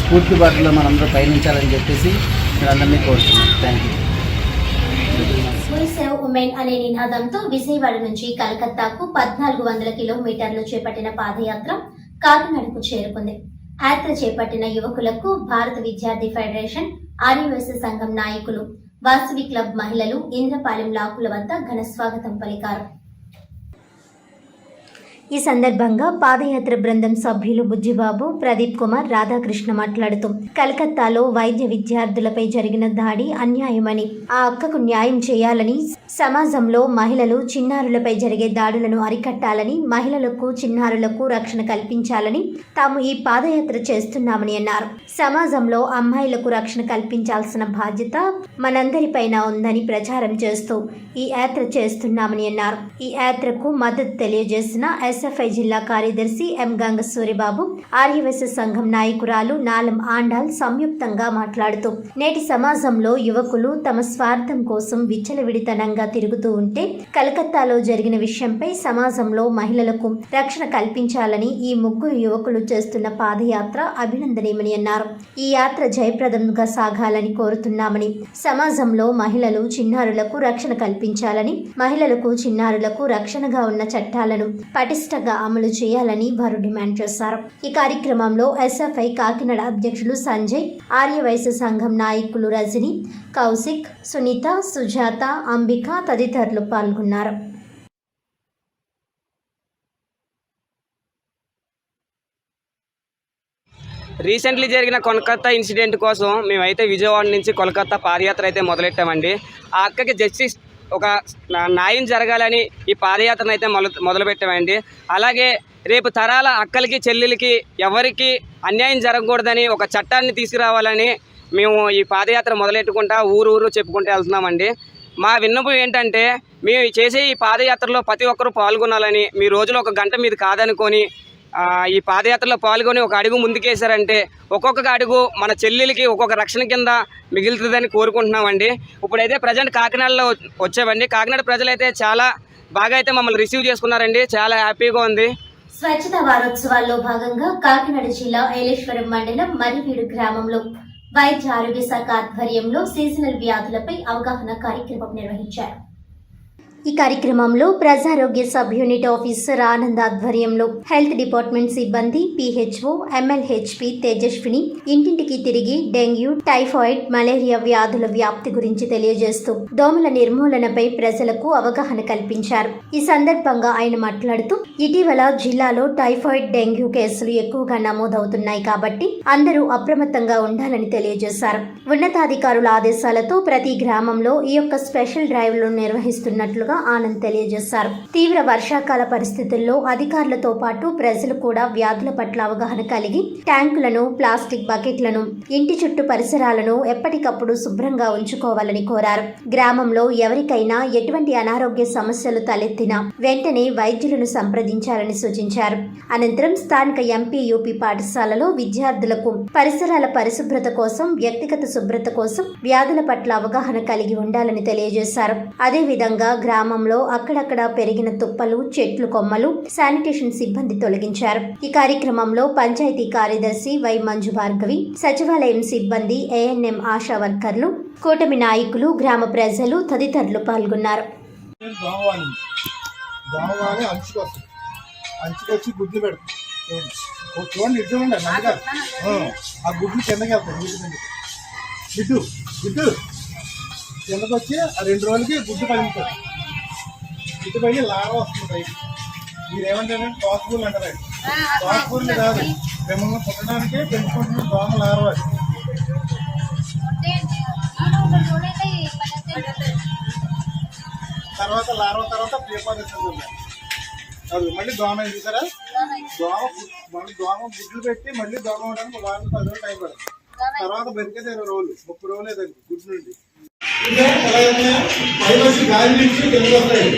స్ఫూర్తి బాటలో మనందరూ పయనించాలని చెప్పేసి మీరందరినీ కోరుతున్నాను. Thank you. We Save Women అనే నినాదంతో విజయవాడ నుంచి కలకత్తాకు 1400 కిలోమీటర్లు చేపట్టిన పాదయాత్ర కాకినాడకు చేరుకుంది. యాత్ర చేపట్టిన యువకులకు భారత విద్యార్థి ఫెడరేషన్, ఆర్యవైశ్య సంఘం నాయకులు, వాసవి క్లబ్ మహిళలు ఇంద్రపాలెం లాకుల వద్ద ఘన స్వాగతం పలికారు. ఈ సందర్భంగా పాదయాత్ర బృందం సభ్యులు బుజ్జిబాబు, ప్రదీప్ కుమార్, రాధాకృష్ణ మాట్లాడుతూ కలకత్తాలో వైద్య విద్యార్థులపై జరిగిన దాడి అన్యాయమని, ఆ అక్కకు న్యాయం చేయాలని, సమాజంలో మహిళలు, చిన్నారులపై జరిగే దాడులను అరికట్టాలని, మహిళలకు, చిన్నారులకు రక్షణ కల్పించాలని తాము ఈ పాదయాత్ర చేస్తున్నామని అన్నారు. సమాజంలో అమ్మాయిలకు రక్షణ కల్పించాల్సిన బాధ్యత మనందరిపైన ఉందని ప్రచారం చేస్తూ ఈ యాత్ర చేస్తున్నామని అన్నారు. ఈ యాత్రకు మద్దతు తెలియజేసిన ఎస్ఎఫ్ఐ జిల్లా కార్యదర్శి ఎం గంగసూరిబాబు, ఆర్యవైశ్య సంఘం నాయకురాలు నాలం ఆండాల్ సంయుక్తంగా మాట్లాడుతూ నేటి సమాజంలో యువకులు తమ స్వార్థం కోసం విచ్చలవిడితనంగా తిరుగుతూ ఉంటే కలకత్తాలో జరిగిన విషయంపై సమాజంలో మహిళలకు రక్షణ కల్పించాలని ఈ ముగ్గురు యువకులు చేస్తున్న పాదయాత్ర అభినందనీయమని అన్నారు. ఈ యాత్ర జయప్రదంగా సాగాలని కోరుతున్నామని, సమాజంలో మహిళలు, చిన్నారులకు రక్షణ కల్పించాలని, మహిళలకు, చిన్నారులకు రక్షణగా ఉన్న చట్టాలను పటిష్టంగా అమలు చేయాలని వారు డిమాండ్ చేశారు. ఈ కార్యక్రమంలో ఎస్ఎఫ్ఐ కాకినాడ అధ్యక్షులు సంజయ్, ఆర్యవైశ్య సంఘం నాయకులు రజని, కౌశిక్, సునీత, సుజాత, అంబిక తదితరులు పాల్గొన్నారు. రీసెంట్లీ జరిగిన కోల్కతా ఇన్సిడెంట్ కోసం మేమైతే విజయవాడ నుంచి కోల్కతా పాదయాత్ర అయితే మొదలెట్టామండి. ఆ అక్కకి జస్టిస్, ఒక న్యాయం జరగాలని ఈ పాదయాత్రను అయితే మొదలుపెట్టామండి. అలాగే రేపు తరాల అక్కలకి, చెల్లెలకి ఎవరికి అన్యాయం జరగకూడదని ఒక చట్టాన్ని తీసుకురావాలని మేము ఈ పాదయాత్ర మొదలెట్టుకుంటా ఊరు చెప్పుకుంటూ వెళ్తున్నామండి. మా విన్నపం ఏంటంటే, మేము చేసే ఈ పాదయాత్రలో ప్రతి ఒక్కరూ పాల్గొనాలని, మీ రోజులో ఒక గంట మీద కాదనుకొని ఈ పాదయాత్రలో పాల్గొని ఒక అడుగు ముందుకేశారంటే ఒక్కొక్క అడుగు మన చెల్లెలకి ఒక్కొక్క రక్షణ కింద మిగులుతుందని కోరుకుంటున్నామండి. ఇప్పుడైతే ప్రజెంట్ కాకినాడలో వచ్చామండి. కాకినాడ ప్రజలైతే చాలా బాగా అయితే మమ్మల్ని రిసీవ్ చేసుకున్నారండి. చాలా హ్యాపీగా ఉంది. స్వచ్ఛతా వారోత్సవాల్లో భాగంగా కాకినాడ జిల్లా ఏలేశ్వరం మండలం మరివీడు గ్రామంలో వైద్య ఆరోగ్య శాఖ ఆధ్వర్యంలో సీజనల్ వ్యాధులపై అవగాహన కార్యక్రమం నిర్వహించారు. ఈ కార్యక్రమంలో ప్రజారోగ్య సబ్ యూనిట్ ఆఫీసర్ ఆనంద్ ఆధ్వర్యంలో హెల్త్ డిపార్ట్మెంట్ సిబ్బంది, పిహెచ్ఓ, ఎంఎల్హెచ్పి తేజస్విని ఇంటింటికి తిరిగి డెంగ్యూ, టైఫాయిడ్, మలేరియా వ్యాధుల వ్యాప్తి గురించి తెలియజేస్తూ దోమల నిర్మూలనపై ప్రజలకు అవగాహన కల్పించారు. ఈ సందర్భంగా ఆయన మాట్లాడుతూ ఇటీవల జిల్లాలో టైఫాయిడ్, డెంగ్యూ కేసులు ఎక్కువగా నమోదవుతున్నాయి కాబట్టి అందరూ అప్రమత్తంగా ఉండాలని తెలియజేశారు. ఉన్నతాధికారుల ఆదేశాలతో ప్రతి గ్రామంలో ఈ యొక్క స్పెషల్ డ్రైవ్లు నిర్వహిస్తున్నట్లు సందర్భంగా ఆనంద్ తెలియజేశారు. తీవ్ర వర్షాకాల పరిస్థితుల్లో అధికారులతో పాటు ప్రజలు కూడా వ్యాధుల పట్ల అవగాహన కలిగి ట్యాంకులను, ప్లాస్టిక్ బకెట్లను, ఇంటి చుట్టూ పరిసరాలను ఎప్పటికప్పుడు శుభ్రంగా ఉంచుకోవాలని కోరారు. గ్రామంలో ఎవరికైనా ఎటువంటి అనారోగ్య సమస్యలు తలెత్తినా వెంటనే వైద్యులను సంప్రదించాలని సూచించారు. అనంతరం స్థానిక ఎంపీ యూపీ పాఠశాలలో విద్యార్థులకు పరిసరాల పరిశుభ్రత కోసం, వ్యక్తిగత శుభ్రత కోసం, వ్యాధుల పట్ల అవగాహన కలిగి ఉండాలని తెలియజేశారు. అదేవిధంగా గ్రామంలో అక్కడక్కడ పెరిగిన తుప్పలు, చెట్లు, కొమ్మలు శానిటేషన్ సిబ్బంది తొలగించారు. ఈ కార్యక్రమంలో పంచాయతీ కార్యదర్శి వై మంజు భార్గవి, సచివాలయం సిబ్బంది, ఏఎన్ఎం ఆశా వర్కర్లు, కూటమి నాయకులు, గ్రామ ప్రజలు తదితరులు పాల్గొన్నారు. అంచుకొచ్చి గుడ్లు పెడతాం. చూడండి, ఇటు చూడండి, ఆ గుడ్లు కిందకి వెళ్తాయి. గుడ్డు కిందకి వచ్చి ఆ 2 రోజులకి గుడ్డు పగిలిపోతుంది. గుడ్డు పగిలి లార వస్తుంది. మీరేమంటారు? పాసిబుల్ అంటారు. పాసిబుల్ కాదు, మిమ్మల్ని పుట్టడానికి పెంచుకుంటున్న దోమ లార. తర్వాత లారవ తర్వాత ప్లేపారేషన్ అది మళ్ళీ దోమ చూసారా? దోమ గుడ్లు పెట్టి మళ్ళీ దోమ అవడానికి 10 రోజులు టైం పడుతుంది. తర్వాత బతికేది 20 రోజులు, 30 రోజులు ఏదండి గుడ్డు నుండి. గాలి నుంచి కింద వస్తాయి.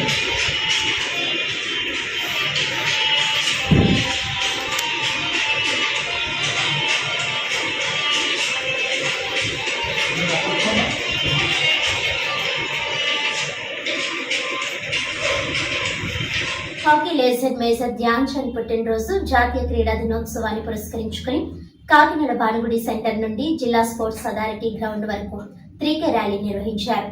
Hockey legend major Dhyan Chand పుట్టినరోజు జాతీయ క్రీడా దినోత్సవాన్ని పురస్కరించుకుని కాకినాడ భానుగుడి సెంటర్ నుండి జిల్లా స్పోర్ట్స్ అథారిటీ గ్రౌండ్ వరకు 3K ర్యాలీ నిర్వహించారు.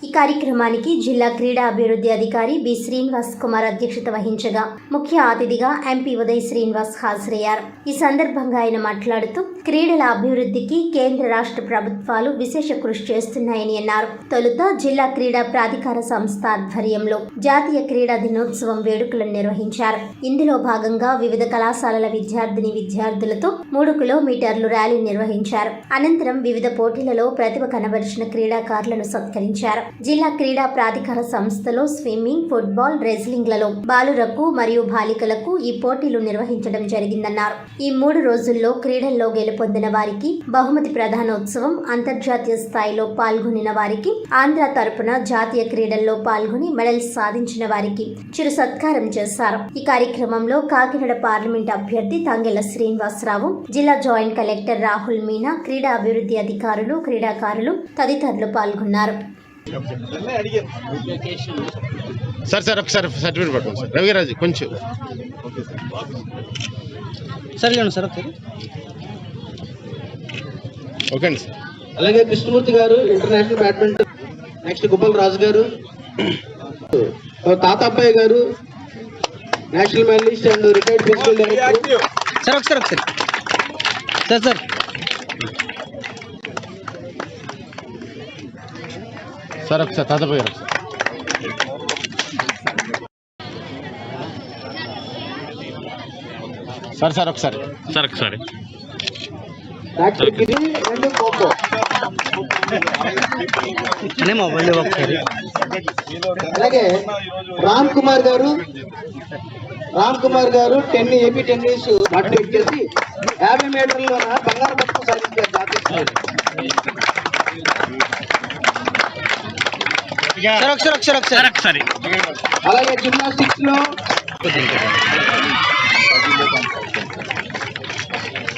ఈ కార్యక్రమానికి జిల్లా క్రీడా అభివృద్ధి అధికారి బి శ్రీనివాస్ కుమార్ అధ్యక్షత వహించగా ముఖ్య అతిథిగా ఎంపీ ఉదయ్ శ్రీనివాస్ హాజరయ్యారు. ఈ సందర్భంగా ఆయన మాట్లాడుతూ క్రీడల అభివృద్ధికి కేంద్ర రాష్ట్ర ప్రభుత్వాలు విశేష కృషి చేస్తున్నాయని అన్నారు. తొలుత జిల్లా క్రీడా ప్రాధికార సంస్థ ఆధ్వర్యంలో జాతీయ క్రీడా దినోత్సవం వేడుకలను నిర్వహించారు. ఇందులో భాగంగా వివిధ కళాశాలల విద్యార్థులతో 3 కిలోమీటర్లు ర్యాలీ నిర్వహించారు. అనంతరం వివిధ పోటీలలో ప్రతిభ కనబరిచిన క్రీడాకారులను సత్కరించారు. జిల్లా క్రీడా ప్రాధికార సంస్థలో స్విమ్మింగ్, ఫుట్బాల్, రెజ్లింగ్లలో బాలురకు మరియు బాలికలకు ఈ పోటీలు నిర్వహించడం జరిగిందన్నారు. ఈ 3 రోజుల్లో క్రీడల్లో గెలుపొందిన వారికి బహుమతి ప్రధానోత్సవం, అంతర్జాతీయ స్థాయిలో పాల్గొనిన వారికి, ఆంధ్ర తరపున జాతీయ క్రీడల్లో పాల్గొని మెడల్స్ సాధించిన వారికి చిరు సత్కారం చేశారు. ఈ కార్యక్రమంలో కాకినాడ పార్లమెంట్ అభ్యర్థి తంగెళ్ల శ్రీనివాసరావు, జిల్లా జాయింట్ కలెక్టర్ రాహుల్ మీనా, క్రీడా అభివృద్ధి అధికారులు, క్రీడాకారులు తదితరులు పాల్గొన్నారు. సార్ ఒకసారి సర్టిఫికేట్ పట్టుకోండి సార్. రవిరాజు కొంచెం సార్ ఇవ్వండి సార్. ఓకే అండి సార్. అలాగే కృష్ణమూర్తి గారు international badminton, next Gubbal Raju గారు, తాతాపయ్య గారు national medalist and retired principal director. Sir ఒకసారి సార్ సార్ ఒకసారి తాతాపయ్య గారు సార్ ఒకసారి అలాగే రామ్ కుమార్ గారు 10 ఏపీ టెన్నిస్ పార్టిసిపేట్ చేసి 50 మీటర్ల బంగారు పథకం సాధించారు జాతీయ. అలాగే జిమ్నాస్టిక్స్ లో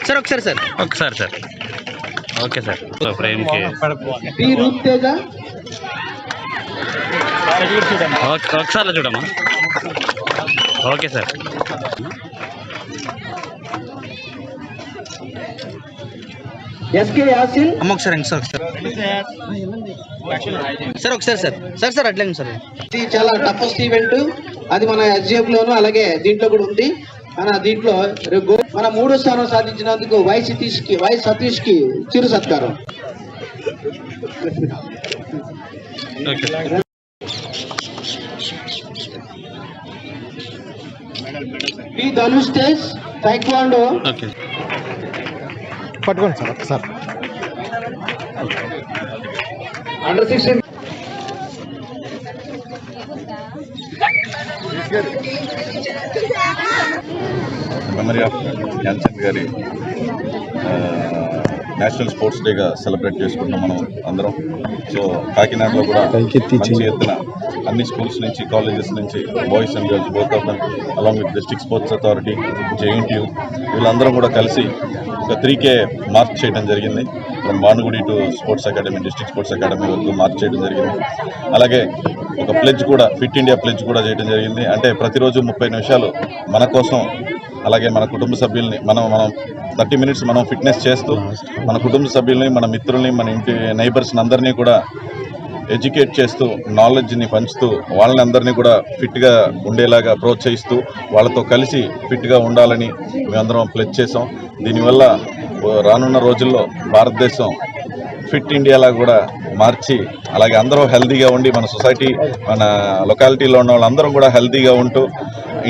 సార్ ఓకే సార్. పి రూప్ తేజ, ఒకసారి చూడమ్మా. Okay sir. ఎస్కే యాసిన్. ఒకసారి అట్లేదు సార్. ఇది చాలా టఫెస్ట్ ఈవెంట్. అది మన ఎస్జిఎఫ్ లోను అలాగే దీంట్లో కూడా ఉంది. మన దీంట్లో మన 3వ స్థానం సాధించినందుకు వై సతీష్ కి చిరు సత్కారం. P Dhanush Tej taekwondo. పట్టుకోండి సార్ ఒకసారి. అండర్ 16 మెమరీ ఆఫ్ ధ్యాన్చంద్ గారి నేషనల్ స్పోర్ట్స్ డేగా సెలబ్రేట్ చేసుకుంటున్నాం మనం అందరం. సో కాకినాడలో కూడా మంచి ఎత్తున అన్ని స్కూల్స్ నుంచి, కాలేజెస్ నుంచి, boys and girls both of them along with district sports authority, JNTU వీళ్ళందరం కూడా కలిసి ఒక 3K మార్చ్ చేయడం జరిగింది. From Bhanugudi to sports academy, district sports academy వరకు మార్చ్ చేయడం జరిగింది. అలాగే ఒక ప్లెడ్జ్ కూడా, ఫిట్ ఇండియా ప్లెడ్జ్ కూడా చేయడం జరిగింది. అంటే ప్రతిరోజు 30 నిమిషాలు మన కోసం, అలాగే మన కుటుంబ సభ్యుల్ని మనం 30 మినిట్స్ మనం ఫిట్నెస్ చేస్తూ మన కుటుంబ సభ్యుల్ని, మన మిత్రుల్ని, మన ఇంటి నైబర్స్ని అందరినీ కూడా ఎడ్యుకేట్ చేస్తూ, నాలెడ్జ్ని పంచుతూ, వాళ్ళని అందరినీ కూడా ఫిట్గా ఉండేలాగా ప్రోత్సహిస్తూ వాళ్ళతో కలిసి ఫిట్గా ఉండాలని మేమందరం ప్లెడ్జ్ చేసాం. దీనివల్ల రానున్న రోజుల్లో భారతదేశం ఫిట్ ఇండియాలా కూడా మార్చి, అలాగే అందరూ హెల్తీగా ఉండి, మన సొసైటీ, మన లొకాలిటీలో ఉన్న వాళ్ళందరం కూడా హెల్తీగా ఉంటూ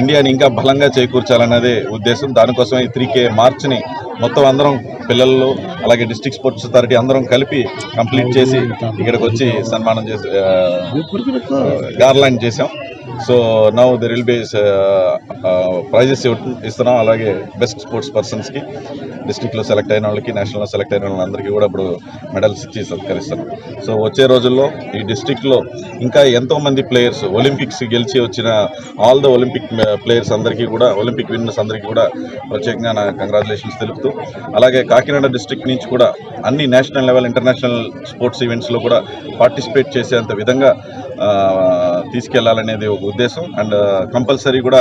ఇండియాని ఇంకా బలంగా చేకూర్చాలన్నదే ఉద్దేశం. దానికోసం ఈ 3K మార్చ్ని మొత్తం అందరం, పిల్లలు అలాగే డిస్ట్రిక్ట్ స్పోర్ట్స్ అథారిటీ అందరం కలిపి కంప్లీట్ చేసి ఇక్కడికి వచ్చి సన్మానం చేసి గార్లాండ్ చేసాం. So now there will be prizes ఇస్తున్నాం. అలాగే బెస్ట్ స్పోర్ట్స్ పర్సన్స్కి, డిస్ట్రిక్ట్లో సెలెక్ట్ అయిన వాళ్ళకి, నేషనల్లో సెలెక్ట్ అయిన వాళ్ళందరికీ కూడా ఇప్పుడు మెడల్స్ ఇచ్చి సత్కరిస్తున్నాం. సో వచ్చే రోజుల్లో ఈ డిస్ట్రిక్ట్లో ఇంకా ఎంతోమంది ప్లేయర్స్, ఒలింపిక్స్ గెలిచి వచ్చిన ఆల్ ద ఒలింపిక్ ప్లేయర్స్ అందరికీ కూడా, ఒలింపిక్ విన్నర్స్ అందరికీ కూడా ప్రత్యేకంగా నా కంగ్రాచులేషన్స్ తెలుపుతూ, అలాగే కాకినాడ డిస్ట్రిక్ట్ నుంచి కూడా అన్ని నేషనల్ లెవెల్, ఇంటర్నేషనల్ స్పోర్ట్స్ ఈవెంట్స్లో కూడా పార్టిసిపేట్ చేసేంత విధంగా తీసుకెళ్లాలనేది ఒక ఉద్దేశం. అండ్ కంపల్సరీ కూడా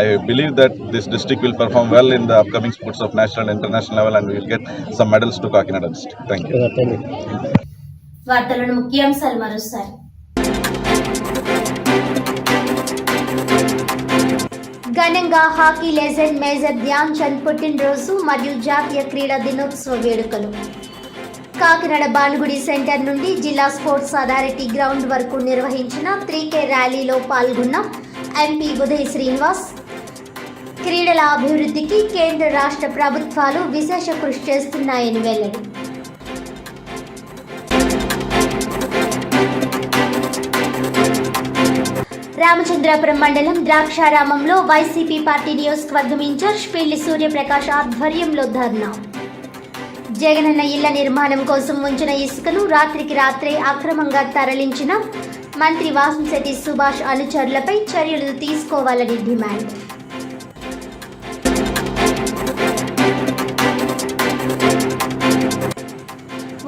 I believe that this district will perform well in the upcoming sports of national and international level and will get some medals to Kakinada district. Thank you. వార్తలను ముఖ్యాంశాలు మరోసారి. ఘనంగా hockey legend major Dhyan Chand పుట్టినరోజు మరియు జాతీయ క్రీడా దినోత్సవ వేడుకలు. కాకినాడ భానుగుడి సెంటర్ నుండి జిల్లా స్పోర్ట్స్ అథారిటీ గ్రౌండ్ వరకు నిర్వహించిన 3K ర్యాలీలో పాల్గొన్న MP ఉదయ్ శ్రీనివాస్, క్రీడల అభివృద్ధికి కేంద్ర రాష్ట్ర ప్రభుత్వాలు విశేష కృషి చేస్తున్నాయని వెల్లడి. రామచంద్రాపురం మండలం ద్రాక్షారామంలో వైసీపీ పార్టీ నియోజకవర్గం ఇన్ఛార్జ్ పిల్లి సూర్యప్రకాష్ ఆధ్వర్యంలో ధర్నా. జగనన్న ఇళ్ల నిర్మాణం కోసం ఉంచిన ఇసుకను రాత్రికి రాత్రే అక్రమంగా తరలించిన మంత్రి వాసంశెట్టి సుభాష్ అనుచరులపై చర్యలు తీసుకోవాలని డిమాండ్.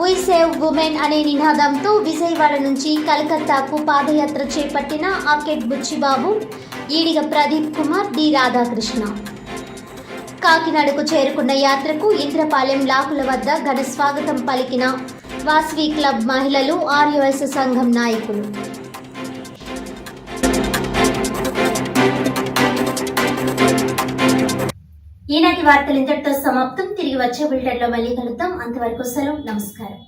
వి సేవ్ ఉమెన్ అనే నినాదంతో విజయవాడ నుంచి కలకత్తాకు పాదయాత్ర చేపట్టిన ఆకెట్ బుచ్చిబాబు, ఈడిగ ప్రదీప్ కుమార్, డి రాధాకృష్ణ. కాకినాడకు చేరుకున్న యాత్రకు ఇంద్రపాలెం లాకుల వద్ద ఘన స్వాగతం పలికిన వాసవి క్లబ్ మహిళలు, ఆర్యవైశ్య సంఘం నాయకులు. ఈనాటి వార్తలు ఇంతటితో సమాప్తం. తిరిగి వచ్చే బులెటిన్లో మళ్ళీ కలుద్దాం. అంతవరకు సెలవు. నమస్కారం.